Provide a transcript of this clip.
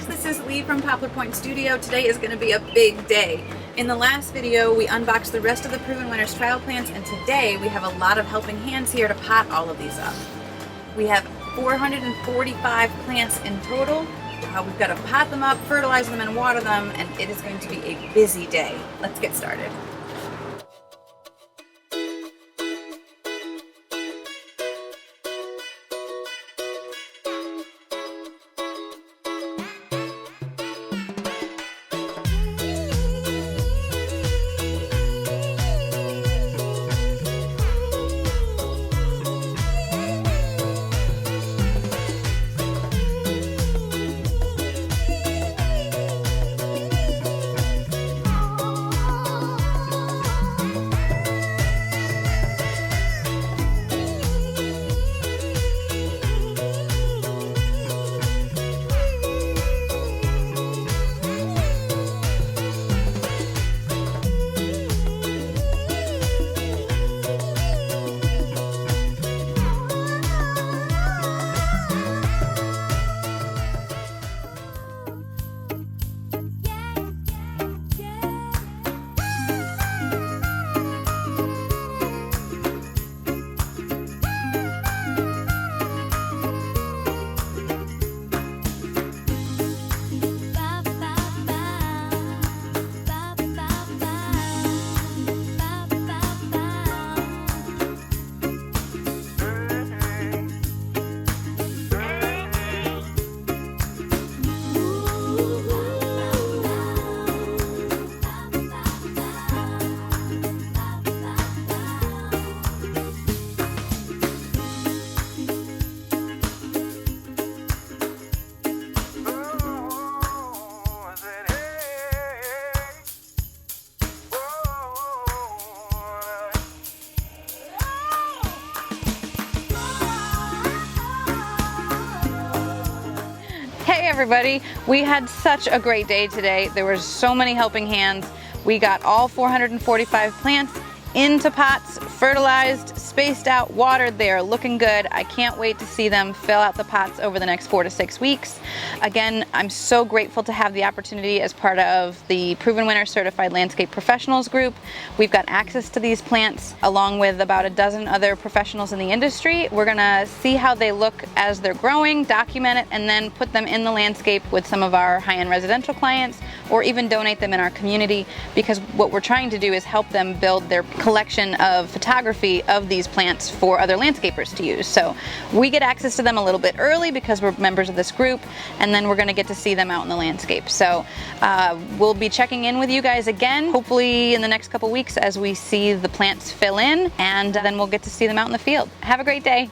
guys, this is Lee from Poplar Point Studio. Today is going to be a big day. In the last video, we unboxed the rest of the Proven Winners trial plants, and today we have a lot of helping hands here to pot all of these up. We have 445 plants in total. We've got to pot them up, fertilize them, and water them, and it is going to be a busy day. Let's get started. Hey everybody, we had such a great day today. There were so many helping hands. We got all 445 plants into pots, fertilized, spaced out, watered. They are looking good. I can't wait to see them fill out the pots over the next 4 to 6 weeks. Again, I'm so grateful to have the opportunity as part of the Proven Winner Certified Landscape Professionals group. We've got access to these plants along with about a dozen other professionals in the industry. We're gonna see how they look as they're growing, document it, and then put them in the landscape with some of our high-end residential clients, or even donate them in our community, because what we're trying to do is help them build their collection of photography of these plants for other landscapers to use. So we get access to them a little bit early because we're members of this group, and then we're going to get to see them out in the landscape. So we'll be checking in with you guys again, hopefully in the next couple weeks as we see the plants fill in, and then we'll get to see them out in the field. Have a great day.